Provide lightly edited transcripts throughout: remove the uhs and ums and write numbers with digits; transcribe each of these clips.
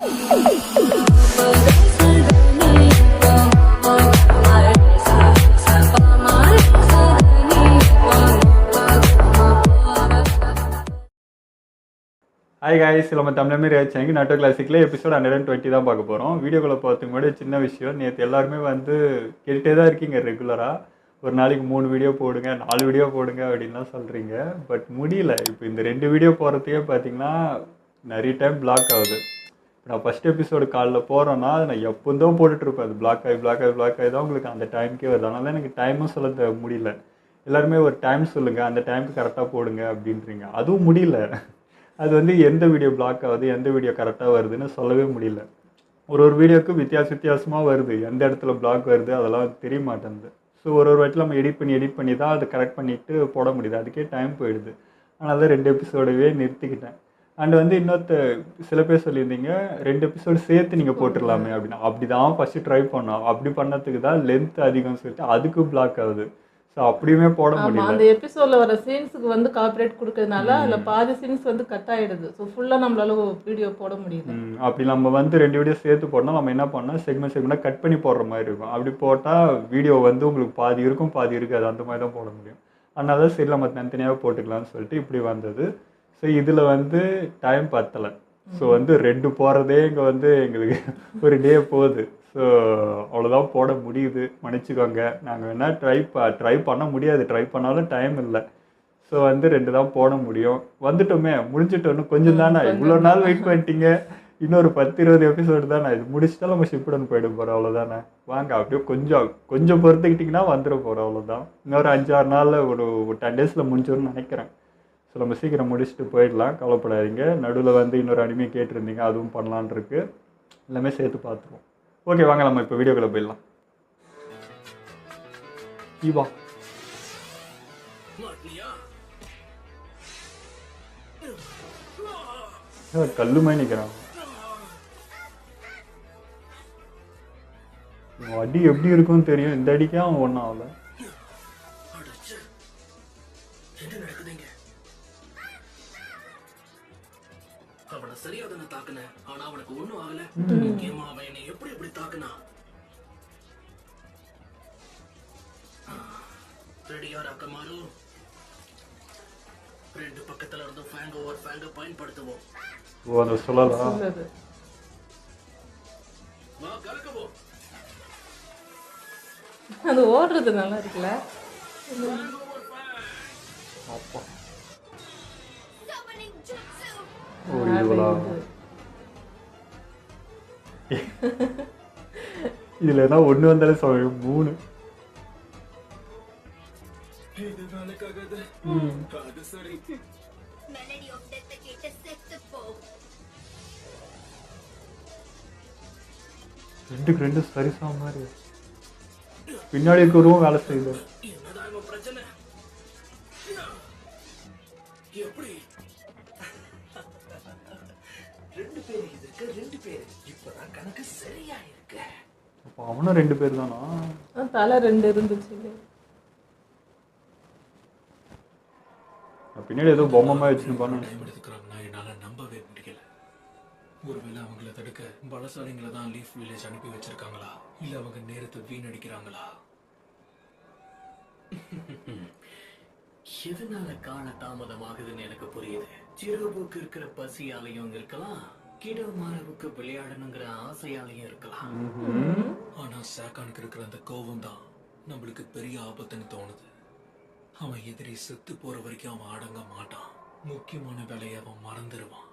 Hi guys, நம்ம தமிழ் மாரி ஆச்சு நாட்டோ கிளாசிக்கில் எபிசோட் 120 தான் பார்க்க போகிறோம். வீடியோக்குள்ளே பார்த்துக்கு முன்னாடி சின்ன விஷயம், நேற்று எல்லாருமே வந்து கேட்டுகிட்டே தான் இருக்கீங்க ரெகுலராக. ஒரு நாளைக்கு 3 வீடியோ போடுங்க, 4 வீடியோ போடுங்க அப்படின்லாம் சொல்கிறீங்க. பட் முடியல. இப்போ இந்த 2 வீடியோ போகிறதுக்கே பார்த்தீங்கன்னா நிறைய டைம் பிளாக் ஆகுது. நான் ஃபஸ்ட் எபிசோடு காலில் போகிறேன்னா அது நான் எப்போதும் போட்டுட்ருப்பேன். அது பிளாக் ஆகி தான் உங்களுக்கு அந்த டைமுக்கே வருது. அதனால எனக்கு டைமும் சொல்ல முடியல. எல்லாருமே ஒரு டைம் சொல்லுங்கள், அந்த டைமுக்கு கரெக்டாக போடுங்க அப்படின்றீங்க. அதுவும் முடியல. அது வந்து எந்த வீடியோ பிளாக் ஆகுது, எந்த வீடியோ கரெக்டாக வருதுன்னு சொல்லவே முடியல. ஒரு வீடியோவுக்கு வித்தியாசமாக வருது. எந்த இடத்துல பிளாக் வருது அதெல்லாம் தெரிய மாட்டேங்குது. ஸோ ஒரு வாட்டியில் நம்ம எடிட் பண்ணி தான் அதை கரெக்ட் பண்ணிவிட்டு போட முடியுது. அதுக்கே டைம் போயிடுது. அதனால தான் 2 எபிசோடவே நிறுத்திக்கிட்டேன். அண்ட் வந்து சில பேர் சொல்லியிருந்தீங்க 2 எபிசோடு சேர்த்து நீங்கள் போட்டுடலாமே அப்படின்னா. அப்படி தான் ஃபஸ்ட்டு ட்ரை பண்ணோம். அப்படி பண்ணதுக்கு தான் லென்த் அதிகம்னு சொல்லிட்டு அதுக்கு பிளாக் ஆகுது. ஸோ அப்படியுமே போட முடியல. அந்த எபிசோட்ல வர சீன்ஸுக்கு வந்து காப்பிரைட் கொடுக்கறதுனால அதில் பாதி சீன்ஸ் வந்து கட் ஆகிடுது. ஸோ ஃபுல்லாக நம்மளால வீடியோ போட முடியுது. அப்படி நம்ம வந்து 2 வீடியோ சேர்த்து போடணும். நம்ம என்ன பண்ணோம், செக்மெண்ட்டாக கட் பண்ணி போடுற மாதிரி இருக்கும். அப்படி போட்டால் வீடியோ வந்து உங்களுக்கு பாதி இருக்கும், பாதி இருக்காது. அந்த மாதிரி தான் போட முடியும். அதனால தான் சரி நம்ம தனித்தனியாக போட்டுக்கலாம்னு சொல்லிட்டு இப்படி வந்தது. ஸோ இதில் வந்து டைம் பத்தலை. ஸோ வந்து 2 போகிறதே இங்கே வந்து எங்களுக்கு ஒரு டே போகுது. ஸோ அவ்வளோதான் போட முடியுது, மன்னிச்சுக்கோங்க. நாங்கள் வேணால் ட்ரை பண்ண முடியாது, ட்ரை பண்ணாலும் டைம் இல்லை. ஸோ வந்து 2 தான் போட முடியும். வந்துட்டோமே, முடிஞ்சிட்டோன்னு கொஞ்சம் தானே, இவ்வளோ நாள் வெயிட் பண்ணிட்டீங்க. இன்னொரு 10-20 எபிசோடு தானே, இது முடிச்சுட்டா நம்ம ஷிப்புடன் போயிட போகிறோம். அவ்வளோதானே, வாங்க அப்படியே கொஞ்சம் பொறுத்துக்கிட்டிங்கன்னா வந்துட போகிறோம். அவ்வளோதான். இன்னொரு 5-6 நாளில் ஒரு 10 டேஸில் முடிஞ்சோன்னு நினைக்கிறேன். ஸோ நம்ம சீக்கிரம் முடிச்சுட்டு போயிடலாம், கவலைப்படாதீங்க. நடுவில் வந்து இன்னொரு அனிமே கேட்டிருந்தீங்க, அதுவும் பண்ணலான் இருக்கு. எல்லாமே சேர்த்து பார்த்துருவோம். ஓகே, வாங்க நம்ம இப்போ வீடியோக்குள்ளே போயிடலாம். ஈவா கல்லு மாதிரி நிற்கிறான். அடி எப்படி இருக்கும்னு தெரியும். இந்த அடிக்கே அவன் ஒன்றும் ஆகல. அவனை சரியா தானே தாக்குன, ஆனா அவனுக்கு ஒண்ணும் ஆகல. முக்கியமா அவன் என்னை எப்படி தாக்குனா. ரெடியா ராக்கமாரு? 2 பக்கத்துல இருந்து ஃபேங்க பயன்படுத்துவோம். ஓ, அந்த சொல்லலாம். வா கலக்குவோம். அது ஓடுறது நல்லா இருக்குல்ல. அப்பா இதுல என்ன ஒண்ணு வந்தாலும் சொல்ல 3 2 சரிசா மாதிரி பின்னாடி இருக்கிறவங்க வேலை செய்யுது. பிரச்சனை எப்படி 2 பேர் இப்பதான் கணக்கு சரியா இருக்கு. அப்ப அவனும் 2 பேர் தானா? தலை 2 இருந்துச்சு. பின்னாடி ஏதோ பொம்மை மாதிரி வச்சுருப்பான்னு டைம் எடுத்துக்கிறாங்கன்னா என்னால நம்பவே முடியல. ஒருவேளை அவங்கள தடுக்க பலசாலிங்களை தான் லீஃப் வில்லேஜ் அனுப்பி வச்சிருக்காங்களா, இல்ல அவங்க நேரத்தை வீணடிக்கிறாங்களா? எதனால கால தாமதமாகுதுன்னு எனக்கு புரியுது. சிறுபுக்கு இருக்கிற பசியாலையும் இருக்கலாம், கிடமாரவுக்கு விளையாடணுங்கிற ஆசையாலையும் இருக்கலாம். ஆனா சாக்கானுக்கு இருக்கிற அந்த கோவம் தான் நம்மளுக்கு பெரிய ஆபத்துன்னு தோணுது. அவன் எதிரி செத்து போற வரைக்கும் அவன் அடங்க மாட்டான். முக்கியமான வேலையை அவன் மறந்துடுவான்.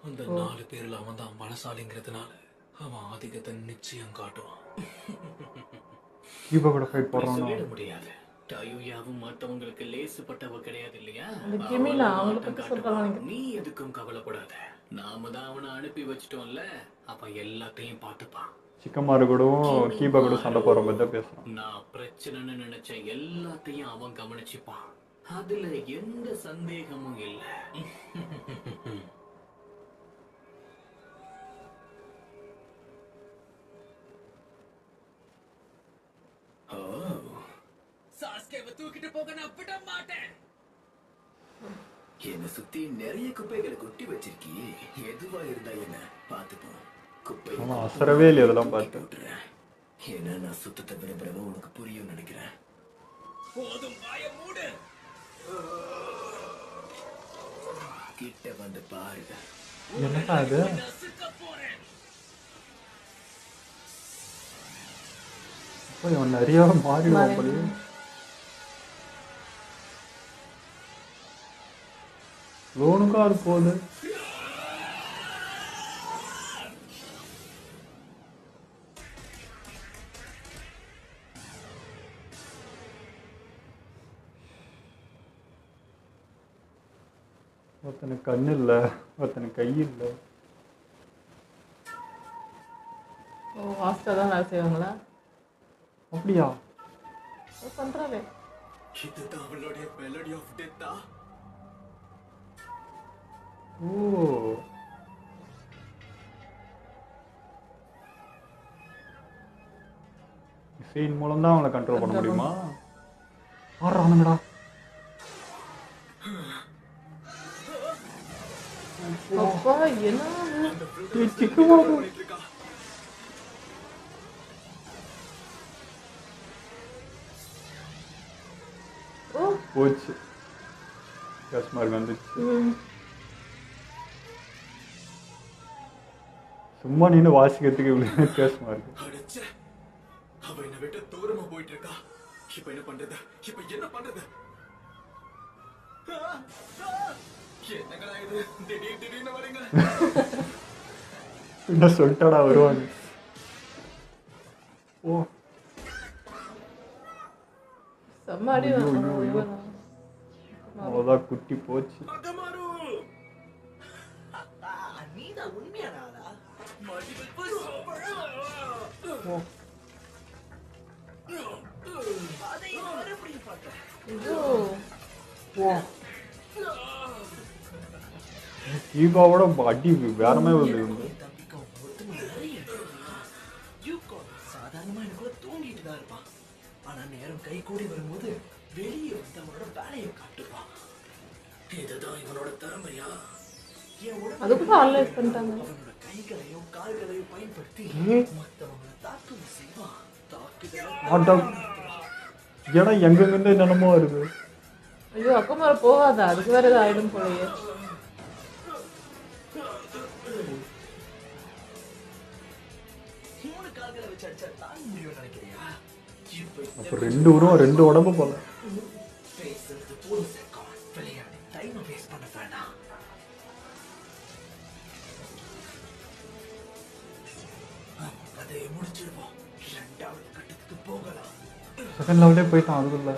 அந்த 4 பேர்ல அவன் தான் பலசாலிங்கிறதுனால அவன் ஆதிக்கத்தை நிச்சயம் காட்டுவான். சொல்லிட முடியாது. டாயுயாவும் மற்றவங்களுக்கு லேசுப்பட்டவ கிடையாது இல்லையா? நீ எதுக்கும் கவலைப்படாத. நாம தான் அவனை அனுப்பி வச்சிட்டோம்ல, அப்ப எல்லாத்தையும் பார்த்துப்பான். சிக்கமாரு கூடவும் கீபா கூட சண்டை போற மாதிரி தான் பேசுறான். நான் பிரச்சனைன்னு நினைச்ச எல்லாத்தையும் அவன் கவனிச்சுப்பான். அதுல எந்த சந்தேகமும் இல்ல. சாஸ்கேவை தூக்கிட்டு போக நான் விட மாட்டேன். என்ன சுத்தி நிறைய குப்பைகளை கொட்டி வச்சிருக்கியே, எதுவா இருந்தா என்ன பார்த்துப்போம். குப்பை ஆமா அசரவே இல்லை அதெல்லாம் பார்த்து. விட்டுறேன். ஏன்னா நான் சுத்தத்தை விரும்புறவ உனக்கு புரியும் நினைக்கிறேன். போதும் வாய மூடு. கிட்ட வந்து பாருங்க. என்னடா அது? நசுக்க போறேன். அப்போ இவன் நிறைய மாறிடுவான் போல. லோனுக்கும் அது போகுது. ஒருத்தனுக்கு கண்ணு இல்லை, ஒருத்தனுக்கு கை இல்லை. ஓ ஹாஸ்டல் தான் வேலை செய்வாங்களா? அப்படியா? பண்ணுறாவே. இதுதான் அவளுடைய மெலடி ஆஃப் டெத்தா? ஓ இசையின் மூலம் தான் அவங்களை கண்ட்ரோல் பண்ண முடியுமா? ஆடுறானுங்கடா. அப்பா என்ன சிக்குமா ஓ போச்சு. கஸ்மார்க் வந்துச்சு. சும்மா நின்று வாசிக்கிறதுக்கு இவ்வளவு வித்தியாசமா இருக்கு. அடச்சே, அவ என்னை விட்டு தூரமா போயிட்டு இருக்கா. இப்ப என்ன பண்றது? இப்ப என்ன பண்றது? என்னங்கடா இது? திடீர்னு வரீங்க. என்ன சொல்லிட்டாடா வருவாங்க. ஓ செம்ம அடி அவ்வளோதான், குட்டி போச்சு. அகமாரு, நீதான் உண்மையான ஆளா? ஓ ஐயோ ஓ தீபாவோட அடி வேற மாதிரி வந்து. சாதாரணமா எனக்குள்ள தூங்கிட்டு தான் இருப்பான். ஆனா நேரம் கை கூடி வரும்போது வெளியே வந்து அவனோட வேலையை காட்டுவான். இதுதான் இவனோட திறமையா? அதுக்கு தான் ஆன்லைன் பண்ணிட்டாங்க. அவனோட கைகளையும் கால்களையும் பயன்படுத்தி மத்தவங்களை தாக்குதல் செய்வான். ஆட்டம் இடம் எங்கெங்கிருந்து என்னென்னமோ வருது. ஐயோ அக்கா போகாத, அதுக்கு வேற ஏதாவது ஆயிடும் போலயே. அப்ப ரெண்டு உருவம் ரெண்டு உடம்பு போல. செகண்ட் லெவலே போயிட்டான் அதுக்குள்ள.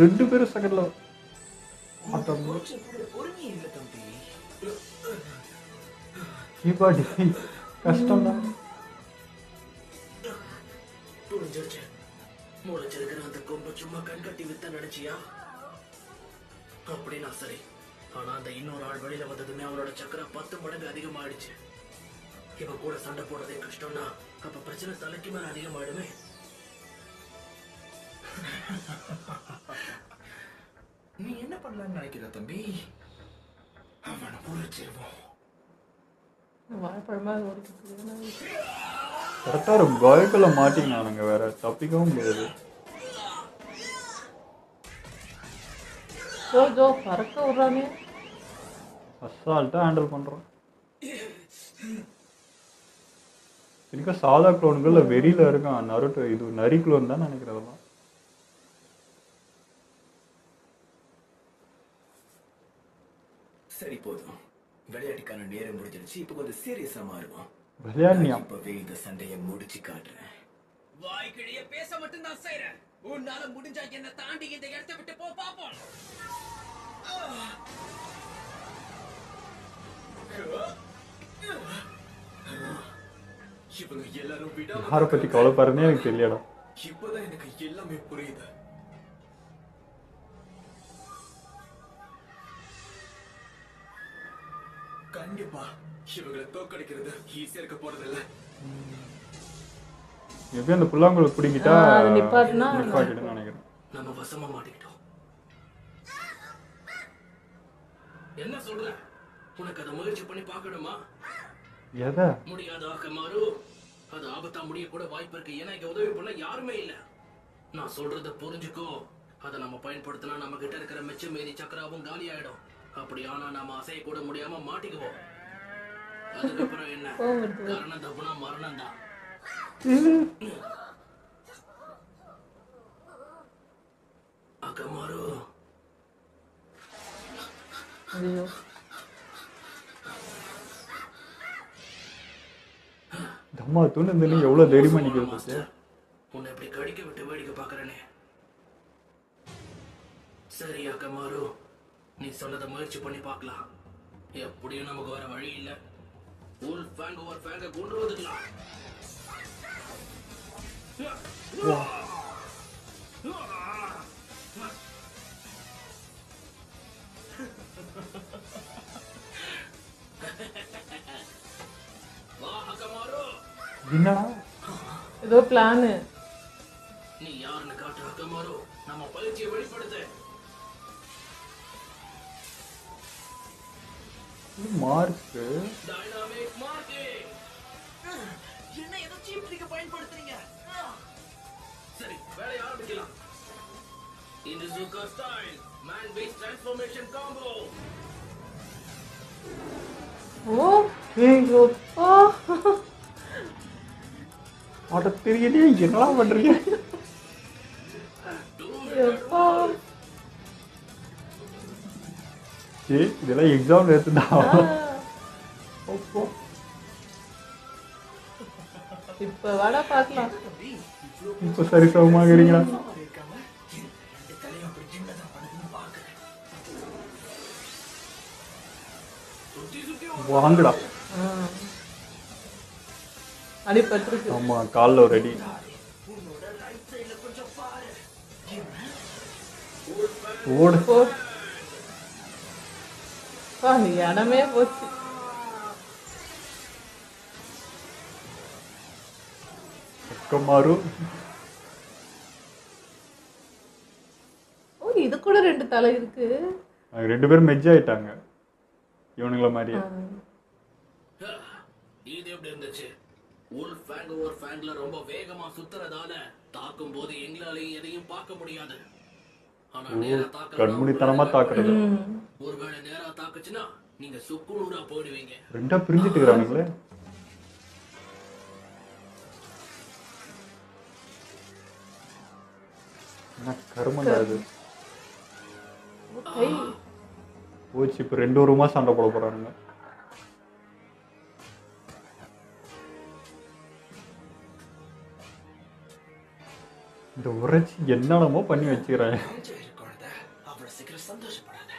ரெண்டு பேரும் செகண்ட் லெவல். தீபாவளி கஷ்டம் தான். முளைச்சிருக்கிற அந்த கொம்பை சும்மா கண் கட்டி வித்த நினைச்சியா? அப்படின்னா சரி. ஆனா அந்த இன்னொரு ஆள் வெளியில வந்ததுமே அவளோட சக்கரம் 10 மடங்கு அதிகமாயிடுச்சு. இவன் கூட சண்டை போடுறதே கஷ்டம்னா அப்ப பிரச்சனை தலைக்கு மேல அதிகமாயிடுமே. நீ என்ன பண்ணலாம்னு நினைக்கிற தம்பி? அவனை உழைச்சிருவோம். வாழைப்பழமா ஓடிக்கிட்டு கரெக்டாக ஒரு பயக்குள்ள மாட்டிக்கினானுங்க, வேற தப்பிக்கவும் முடியாது. ஜோ பறக்க விடுறானே. அசால்ட்டாக ஹேண்டில் பண்ணுறோம். எனக்கு சாதா குளோன்களில் வெறியில் இருக்கான் நருட்டோ. இது நரி குளோன் தான் நினைக்கிறதெல்லாம். சரி போதும், விளையாட்டுக்கான நேரம் முடிஞ்சிருச்சு. இப்ப கொஞ்சம் சீரியஸா மாறுவோம். விளையாடினியா? இப்பவே இந்த சண்டையை முடிச்சு காட்டுறேன். வாய்க்கிழிய பேச மட்டும் தான் செய்றேன். உன்னால முடிஞ்சா என்ன தாண்டி இந்த இடத்தை விட்டு போ பாப்போம். இவங்க எல்லாரும் விட யாரை பற்றி கவலைப்படுறதுனே எனக்கு தெரியலடா. இப்பதான் எனக்கு எல்லாமே புரியுது. கண்டிப்பா இவங்களை தோக்கடிக்கிறது ஈஸியா இருக்க போறது இல்ல. எப்படியும் அந்த புல்லாங்குழல் பிடிங்கிட்டா நிப்பாட்டினா நிப்பாட்டிடுன்னு நினைக்கிறேன். நம்ம வசமா மாட்டிக்கிட்டோம். என்ன சொல்ற? உனக்கு அதை முயற்சி பண்ணி பார்க்கணுமா? எதை? முடியாத ஆக்கமாரு. அது ஆபத்தா முடிய கூட வாய்ப்பு இருக்கு. ஏன்னா இங்க உதவி பண்ண யாருமே இல்ல. நான் சொல்றத புரிஞ்சுக்கோ. அதை நம்ம பயன்படுத்தினா நம்ம கிட்ட இருக்கிற மிச்ச மீதி சக்கராவும் காலி ஆயிடும். அப்படி ஆனா நாம அசைய கூட முடியாம மாட்டிக்குவோம். அதுக்கப்புறம் என்ன? காரணம் தப்புனா மரணம் தான். அக்கமாரு. ஐயோ தம்மா தூண்டு எவ்வளவு தைரியமா நிக்கிறது. உன்னை இப்படி கடிக்க விட்டு வேடிக்கை பாக்குறேனே. சரி அக்கமாரு, நீ சொன்னதை முயற்சி பண்ணி பார்க்கலாம். எப்படியும் நமக்கு வர வழி இல்ல. உல் ஃபேங் ஓவர் ஃபேங்க கொண்டு வந்துக்கலாம். வா அக்கமாரு. என்னடா ஏதோ பிளானு. நீ யாருன்னு காட்டு அக்கமாரு. நம்ம பயிற்சியை வெளிப்படுத்து. Mark dynamic marking. என்ன ஏதோ சீப் ட்ரிக்க பயன்படுத்துறீங்க? சரி, வேலைய ஆரம்பிக்கலாம். இன்சுகா style man face transformation combo. ஓ ஐயோப்பா. ஆட்ட தெரியலே. என்னடா பண்றீங்க? எப்பா. இதெல்லாம் எக்ஸாம் எடுத்துடா. இப்ப வாடா பார்க்கலாம். இப்ப சரி சமமாகறீங்களா? வாங்கடா. அடிபட்டிருக்கு. ஆமா, கால்ல ஒரு அடி. ஓடு. நீ இடமே போச்சு. அக்கமாரு. ஓ இது கூட 2 தலை இருக்கு. ரெண்டு பேரும் மெஜ் ஆயிட்டாங்க இவனுங்கள மாதிரியே. இது எப்படி இருந்துச்சு? உல் ஃபேங் ஓவர் ஃபேங்ல ரொம்ப வேகமா சுத்துறதால தாக்கும் போது எங்களாலையும் எதையும் பார்க்க முடியாது. ஆனா நேரா தாக்குறது கண்மூடித்தனமா தாக்குறது. ஒருவேளை நேரா தாக்குச்சுன்னா நீங்க சுக்குநூறா போயிடுவீங்க. ரெண்டா பிரிஞ்சுட்டு இருக்கானுங்களே. என்ன கருமண்டா இது. போச்சு. இப்ப 2 ரூமா சண்டை போட போறானுங்க. இந்த உரைச்சி என்னென்னமோ பண்ணி வச்சுக்கிறாங்க. சந்தோஷப்படாத.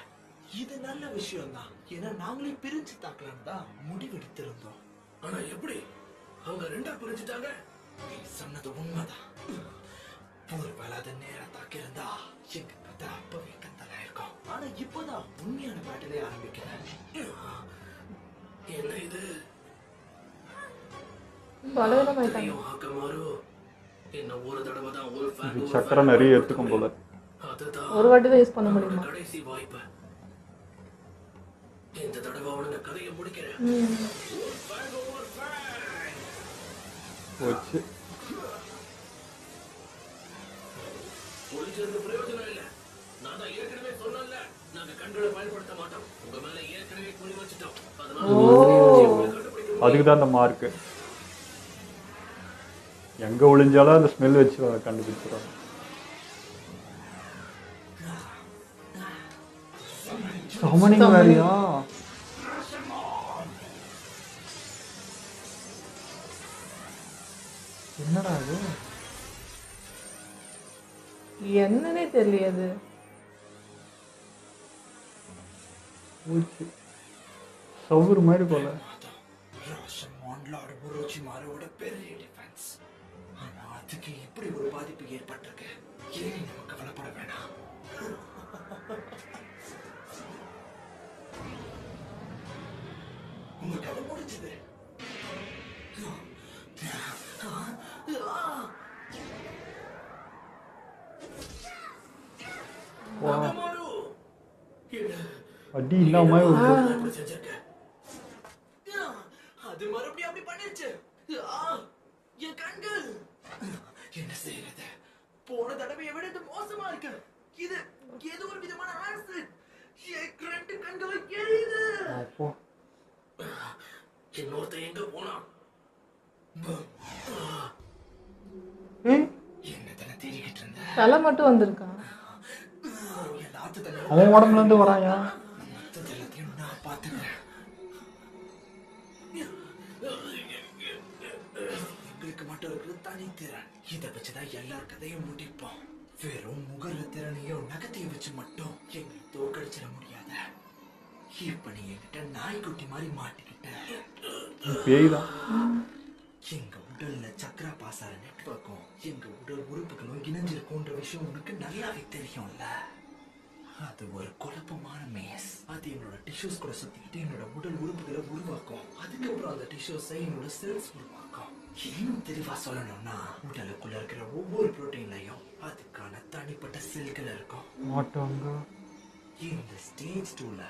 இது நல்ல விஷயம் தான். ஏன்னா நாங்களே பிரிஞ்சு தாக்கலாம் தான் முடிவெடுத்திருந்தோம். ஆனா எப்படி அவங்க ரெண்டா பிரிஞ்சுட்டாங்க? நீ சொன்னது உண்மைதான். ஒருவேளை அதை நேரம் தாக்கியிருந்தா எங்க கதை அப்பவே கத்தலா இருக்கும். ஆனா இப்போதான் உண்மையான பேட்டிலே ஆரம்பிக்கிறேன். என்ன இது? பலவீனமாயிட்டாங்க. அக்கமாரு, இன்னும் ஒரு தடவை தான் உல் ஃபேங் இது சக்கரை நிறைய எடுத்துக்கும் போல. ஒரு வாட்டி தான் யூஸ் பண்ண முடியுமா? கடைசி வாய்ப்பு. இந்த தடவை அவனுங்க கதையை முடிக்கிறேன். போச்சு. ஒளிஞ்சது பிரயோஜனம் இல்ல. நான் தான் ஏற்கனவே சொன்னேன்ல, நாங்க கண்களை பயன்படுத்த மாட்டோம். உங்க மேல ஏற்கனவே குறி வச்சுட்டோம். அதனால அதுக்குதான் அந்த மார்க்கு. எங்க ஒளிஞ்சாலும் அந்த ஸ்மெல் வச்சு கண்டுபிடிச்சிருவாங்க. சமனிங் வேறையா? என்னடா அது? என்னன்னே தெரியல. சவுறு மாதிரி போல. பெரிய டிஃபென்ஸ். ஆனா அதுக்கு இப்படி ஒரு பாதிப்பு ஏற்பட்டிருக்கு. ஏன் நம்ம கவலைப்பட வேணாம். உங்க கதை முடிஞ்சது. அடி இல்லாம ஒரு இப்படி செஞ்சிருக்க. அது மறுபடியும் அப்படி பண்ணிருச்சு. ஆ, என் கண்கள். என்ன செய்யறது? போன தடவையை விட இது மோசமா இருக்கு. இது ஏதோ ஒரு விதமான ஆசிட். என் 2 கண்களும் எரியுது. அப்போ இன்னொருத்தன் எங்க போனா? என்ன தானே தேடிக்கிட்டு இருந்த? தலை மட்டும் வந்திருக்கான். என் ஆத்தத்தை அவன் உடம்புல இருந்து வராயா? எல்லாத்தையும் நான் பார்த்துக்கிறேன். எங்களுக்கு மட்டும் இருக்கிறது தனித்திறன். இதை வச்சுதான் எல்லார் கதையும் முடிப்போம். வெறும் முகர திறனையும் நகத்தையும் வச்சு மட்டும் எங்களை தோக்கடிச்சிட முடியாது. இப்ப நீ என்கிட்ட நாய்க்குட்டி மாதிரி மாட்டிக்கிட்ட. பேய் தான். எங்க உடல்ல சக்கர பாசார நெட்வொர்க்கும் எங்க உடல் உறுப்புகளும் இணைஞ்சிருக்கும்ன்ற விஷயம் உனக்கு நல்லாவே தெரியும்ல. அது ஒரு குழப்பமான மேஸ். அது என்னோட டிஷ்யூஸ் கூட சுத்திக்கிட்டு என்னோட உடல் உறுப்புகளை உருவாக்கும். அதுக்கப்புறம் அந்த டிஷ்யூஸை என்னோட செல்ஸ் உருவாக்கும். இன்னும் தெளிவா சொல்லணும்னா உடலுக்குள்ள இருக்கிற ஒவ்வொரு புரோட்டீன்லயும் அதுக்கான தனிப்பட்ட செல்கள் இருக்கும். மாட்டாங்க. இந்த ஸ்டேஜ் 2ல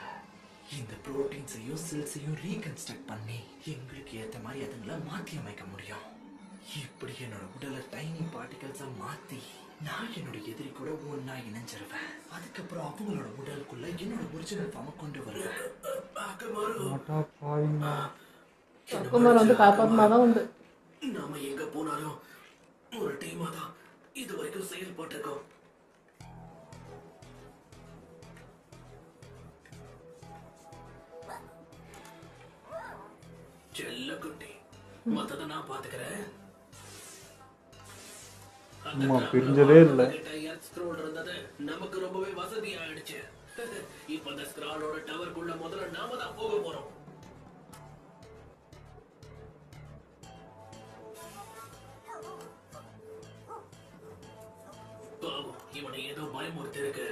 இந்த புரோட்டீன்ஸையும் செல்ஸையும் ரீகன்ஸ்ட்ரக்ட் பண்ணி எங்களுக்கு ஏத்த மாதிரி அதுங்களை மாற்றி அமைக்க முடியும். இப்படி என்னோட உடலை டைனி பார்ட்டிகல்ஸா மாத்தி நான் என்னோட எதிரி கூட ஒன்னா இணைஞ்சிருவேன். அதுக்கப்புறம் அவங்களோட உடலுக்குள்ள என்னோட ஒரிஜினல் ஃபார்மை கொண்டு வருவேன். மாட்டா பாருங்க. சக்குமார் வந்து காப்பாத்தினாதான் உண்டு. நாம எங்க போனாலும் ஒரு டீமா தான் இது வரைக்கும் செயல்பட்டிருக்கோம். செல்ல குட்டி, மத்தத நான் பாத்துக்கிறேன். அம்மா பிரிஞ்சதே இல்லை. ஸ்க்ரோல் இருந்தது நமக்கு ரொம்பவே வசதி ஆயிடுச்சு. இப்ப அந்த ஸ்க்ராலோட டவருக்குள்ள முதல்ல நாம தான் போக போறோம். பாவம், இவனை ஏதோ பயமுறுத்தி இருக்கு.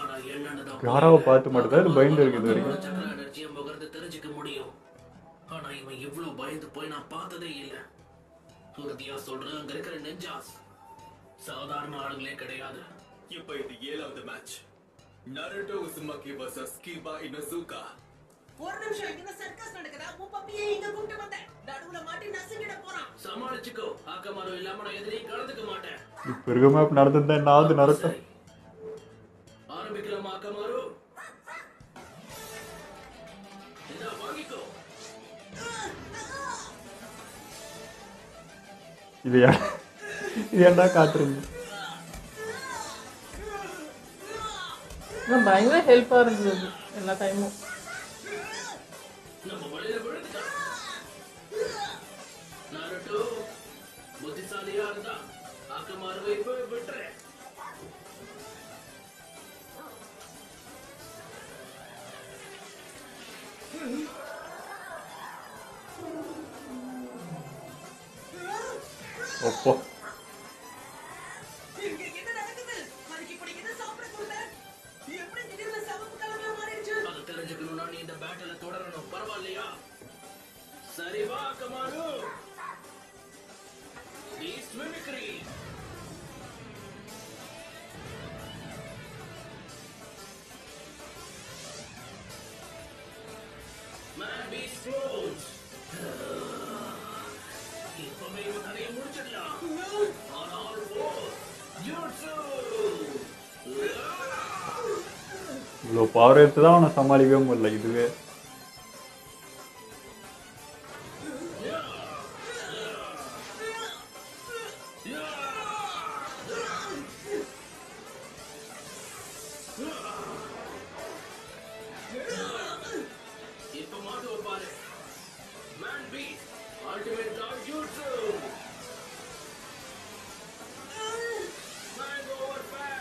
ஆனா என்னன்னு தான் யாராவை பார்த்து மட்டும்தான் இது பயந்து இருக்குது வரைக்கும். சக்கர எனர்ஜியை முகர்ந்து தெரிஞ்சுக்க முடியும். ஆனா இவன் இவ்வளவு பயந்து போய் நான் பார்த்ததே இல்ல. உறுதியா சொல்றேன், அங்க இருக்கிற நெஞ்சாஸ் சாதாரண ஆளுங்களே கிடையாது. இப்ப இது 7வது மேட்ச். Naruto Uzumaki vs கிபா இனோசுகா. ஒரு நிமிஷம், இங்க சர்க்கஸ் நடக்குதா? உன் பப்பியை இங்க கூப்பிட்டு வந்தேன். நடுவுல மாட்டி நசுங்கிட போறான். சமாளிச்சுக்கோ. ஆக்கமாரோ இல்லாம நான் எதிரையும் கலந்துக்க மாட்டேன். இப்போ இருக்க மேப் நடந்திருந்தா என்னாவது நடக்கும். சரி. ஆரம்பிக்கலாமா ஆக்கமாரோ? இந்தா வாங்கிக்கோ. இது ஏன்டா காட்டுறீங்க? ஆனால் பயங்கர ஹெல்ப்பாக இருந்தது எல்லா டைமும். நம்ம வழியில விழுந்துட்டான். நாருட்டோ புத்திசாலியா இருந்தா ஆக்கமாருவை இப்ப விட்டுறேன். ஒப்போ இங்க என்ன நடக்குது? அதுக்கு இப்படி என்ன சாப்பிட கொடுத்த? எப்படி திடீர்னு சிவப்பு கலர்ல மாறிடுச்சு? அது தெரிஞ்சுக்கணும்னா நீ இந்த பேட்டில தொடரணும். பரவாயில்லையா? சரி வா Akamaru. Beast mimicry. Man beast rolls. இப்பவே இவன் கதையை முடிச்சிடலாம். ஆனால் ஜூட்சு. இவ்வளோ பவர் எடுத்து தான் அவனை சமாளிக்கவே முடியல இதுவே. இப்ப மாட்டுவ பாரு. மேன் பீஸ்ட் அல்டிமேட் டாக் ஜூட்சு. Man over bang.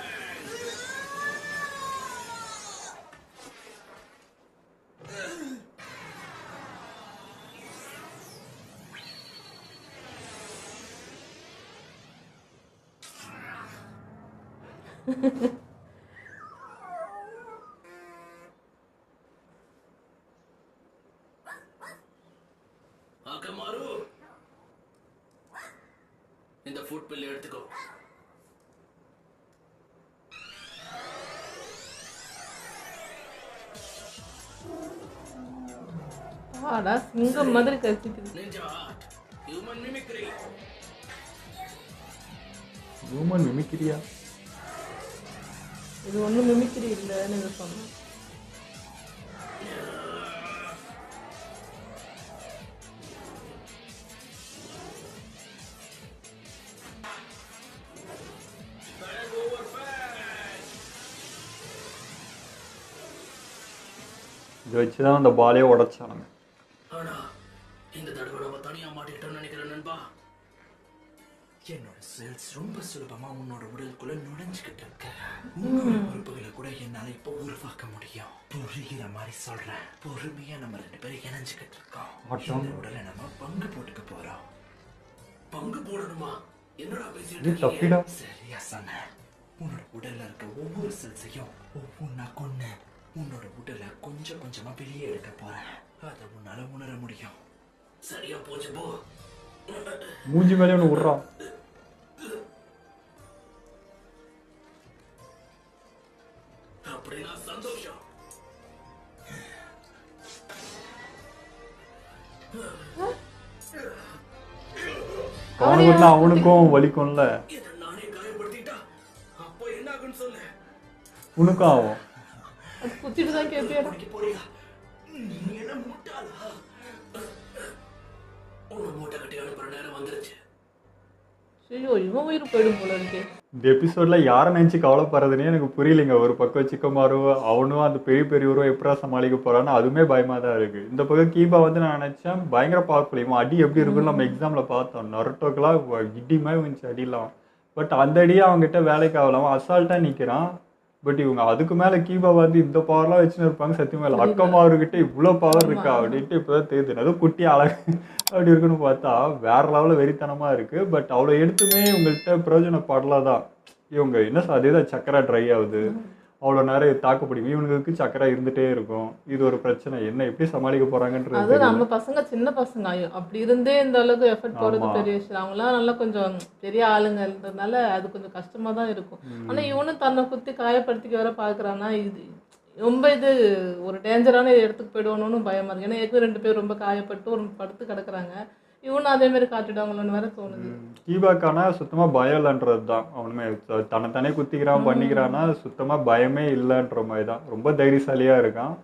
ஆக்கமாரு, இந்த ஃபுட் பில் எடுத்துக்கோ. ஆடா சிங்கம் மாதிரி கத்திக்குது. Ninja art, human mimicry. Human மிமிக்கிரியா? இது ஒன்றும் மிமிக்ரி இல்லைன்னு இதை சொன்னேன். இதை வச்சு தான் அந்த பாலே உடைச்சானுங்க. ஆனா இந்த தடவை நம்ம தனியா மாட்டிக்கிட்டோம்னு நினைக்கிறேன் நண்பா. என்னோட செல்ஸ் ரொம்ப சுலபமா உன்னோட உடலுக்குள்ள நுழைஞ்சுக்கிட்டு இருக்க. உன்னோட உறுப்புகளை கூட என்னால இப்ப உருவாக்க முடியும். புரிகிற மாதிரி சொல்றேன். பொறுமையா நம்ம 2 பேரும் இணைஞ்சுக்கிட்டு இருக்கோம். இந்த உடலை நம்ம பங்கு போட்டுக்க போறோம். பங்கு போடணுமா? என்னடா பேசிட்டு இது தப்பிடா. சரியா சொன்ன. உன்னோட உடல்ல இருக்க ஒவ்வொரு செல்ஸையும் ஒவ்வொன்னா கொன்னு உன்னோட உடலை கொஞ்சம் கொஞ்சமா வெளியே எடுக்க போறேன். அதை உன்னால உணர முடியும். சரியா போச்சு போ. மூஞ்சி மேலே ஒன்று விட்றான். அப்படின்னா சந்தோஷம். அவனுக்கு அவனுக்கும் வலிக்கும்ல, இதை நானே காயப்படுத்திட்டா அப்போ என்ன ஆகுன்னு சொல்லு. உனக்கும் ஆகும். அது குத்திட்டு தான் கேட்பியா? படிக்க போறியா? நீ என்ன முட்டாளா? உன்னை மூட்டை கட்டி அனுப்புற நேரம் வந்துருச்சு. ஐயோ இவன் உயிர் போயிடும் போல இருக்கு. இந்த எபிசோட்ல யாரை நினைச்சு கவலைப்படுறதுனே எனக்கு புரியலைங்க. ஒரு பக்கம் சிக்கமாரும் அவனும் அந்த பெரிய பெரியவரும் எப்படா சமாளிக்க போறான்னு அதுவுமே பயமா தான் இருக்கு. இந்த பக்கம் கீபா வந்து நான் நினைச்சேன் பயங்கர பவர்ஃபுல். இவன் அடி எப்படி இருக்குன்னு நம்ம எக்ஸாம்ல பார்த்தோம். நருட்டோக்கெல்லாம் இடிமே வந்துச்சு அடிலாம். பட் அந்த அடியே அவங்ககிட்ட வேலைக்கு ஆகலாம், அசால்ட்டா நிக்கிறான். பட் இவங்க அதுக்கு மேல கீபா வந்து இந்த பவர்லாம் வச்சுன்னு இருப்பாங்க. சத்தியமா இல்லை, அக்கமாருக்கிட்ட இவ்வளோ பவர் இருக்கா அப்படின்ட்டு இப்போதான் தெரியுது. அதுவும் குட்டி அழகு அப்படி இருக்குன்னு பார்த்தா வேற லெவலில் வெறித்தனமா இருக்கு. பட் அவ்வளோ எடுத்துமே இவங்கள்ட்ட பிரயோஜனப்படலாம். இவங்க என்ன அதேதான் சக்கரை ட்ரை ஆகுது, அவ்வளோ நேரம் தாக்கு பிடிக்கும். இவனுக்கு சக்கரை இருந்துட்டே இருக்கும். இது ஒரு பிரச்சனை. என்ன எப்படி சமாளிக்க போறாங்கன்றது. அது நம்ம பசங்க சின்ன பசங்க அப்படி இருந்தே இந்த அளவுக்கு எஃபர்ட் போடுறது பெரிய விஷயம். அவங்களாம் நல்லா கொஞ்சம் பெரிய ஆளுங்க இருந்ததுனால அது கொஞ்சம் கஷ்டமா தான் இருக்கும். ஆனா இவனும் தன்னை குத்தி காயப்படுத்திக்க வர பாக்குறான்னா இது ரொம்ப இது ஒரு டேஞ்சரான இடத்துக்கு போயிடுவானு பயமா இருக்கு. ஏன்னா ஏற்கனவே 2 பேர் ரொம்ப காயப்பட்டு ஒரு படுத்து கிடக்குறாங்க. இவனும் அதே மாதிரி காட்டிடுவாங்களோன்னு வேற தோணுது. கீபாக்கானா சுத்தமா பயம் இல்லைன்றது தான். அவனுமே தன்னைத்தானே குத்திக்கிறான் பண்ணிக்கிறான்னா சுத்தமா பயமே இல்லைன்ற மாதிரி தான். ரொம்ப தைரியசாலியா இருக்கான்.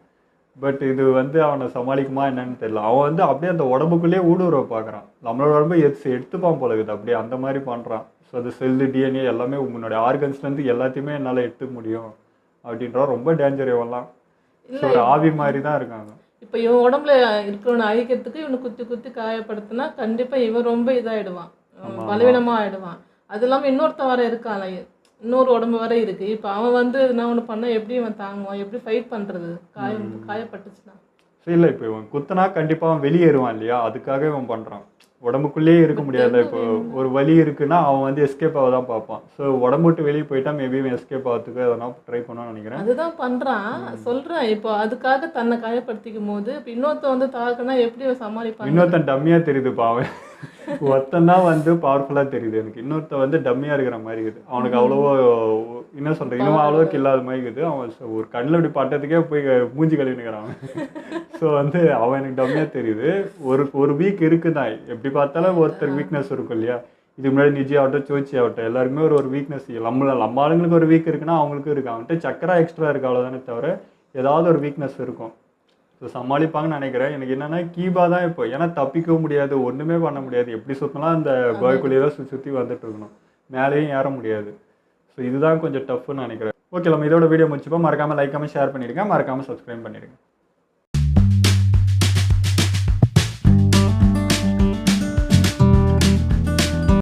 பட் இது வந்து அவனை சமாளிக்குமா என்னன்னு தெரியல. அவன் வந்து அப்படியே அந்த உடம்புக்குள்ளேயே ஊடுருவ பார்க்குறான். நம்மளோட உடம்பு எடுத்துப்பான் போல இருக்குது. அப்படியே அந்த மாதிரி பண்ணுறான். ஸோ அது செல்லு டிஎன்ஏ எல்லாமே உங்களுடைய ஆர்கன்ஸ்லேருந்து எல்லாத்தையுமே என்னால் எடுத்துக்க முடியும் அப்படின்றா. ரொம்ப டேஞ்சர் இவெல்லாம். ஸோ ஒரு ஆவி மாதிரி தான் இருக்காங்க. இப்போ இவன் உடம்புல இருக்கிறவனை அழிக்கிறதுக்கு இவனை குத்தி குத்தி காயப்படுத்தினா கண்டிப்பா இவன் ரொம்ப இதாயிடுவான், பலவீனமா ஆயிடுவான். அது இல்லாமல் இன்னொருத்தன் வர இருக்கான், இன்னொரு உடம்பு வர இருக்கு. இப்போ அவன் வந்து என்ன ஒன்று பண்ணா எப்படி இவன் தாங்குவான்? எப்படி ஃபைட் பண்றது காயப்பட்டுச்சுன்னா? இல்லை இப்போ இவன் குத்துனா கண்டிப்பாக அவன் வெளியேறுவான் இல்லையா, அதுக்காக இவன் பண்ணுறான். உடம்புக்குள்ளேயே இருக்க முடியாது. இப்போ ஒரு வலி இருக்குன்னா அவன் வந்து எஸ்கேப் ஆக தான் பார்ப்பான். ஸோ உடம்பு விட்டு வெளியே போயிட்டா மேபி அவன் எஸ்கேப் ஆகிறதுக்கு எதனா ட்ரை பண்ணான்னு நினைக்கிறேன். அதுதான் பண்றான் சொல்றேன். இப்போ அதுக்காக தன்னை காயப்படுத்திக்கும் போது இப்போ இன்னொருத்தன் வந்து தாக்குனா எப்படி அவன் சமாளிப்பான்? இன்னொருத்தன் டம்மியா தெரியுதுப்பா. அவன் ஒருத்தன் தான் வந்து பவர்ஃபுல்லாக தெரியுது எனக்கு. இன்னொருத்த வந்து டம்மியாக இருக்கிற மாதிரி இருக்குது. அவனுக்கு அவ்வளோவோ என்ன சொல்கிறேன், இன்னும் அவ்வளோக்கு இல்லாத மாதிரி இருக்குது. அவன் ஒரு கண்ணில் இப்படி பட்டத்துக்கே போய் மூஞ்சி கழுவினுக்கிறான். ஸோ வந்து அவன் எனக்கு டம்மியாக தெரியுது. ஒரு வீக் இருக்குதான். எப்படி பார்த்தாலும் ஒருத்தர் வீக்னஸ் இருக்கும் இல்லையா. இது முன்னாடி நிஜி ஆகட்டும் சோச்சி ஆகட்டும் எல்லாருமே ஒரு வீக்னஸ். நம்ம ஆளுங்களுக்கு ஒரு வீக் இருக்குன்னா அவங்களுக்கும் இருக்கு. அவன்கிட்ட சக்கரா எக்ஸ்ட்ரா இருக்கு அவ்வளோதானே தவிர ஏதாவது ஒரு வீக்னஸ் இருக்கும். ஸோ சமாளிப்பாங்கன்னு நினைக்கிறேன். எனக்கு என்னென்னா கீபா தான் இப்போ, ஏன்னா தப்பிக்கவும் முடியாது, ஒன்றுமே பண்ண முடியாது. எப்படி சுற்றினாலும் அந்த கோயக்குள்ளேயே தான் சுற்றி வந்துட்டு இருக்கணும், மேலேயும் ஏற முடியாது. ஸோ இதுதான் கொஞ்சம் டஃப்னு நினைக்கிறேன். ஓகே, நம்ம இதோட வீடியோ முடிச்சுப்போம். மறக்காமல் லைக் ஷேர் பண்ணிடுங்க, மறக்காமல் சப்ஸ்கிரைப் பண்ணிடுங்க.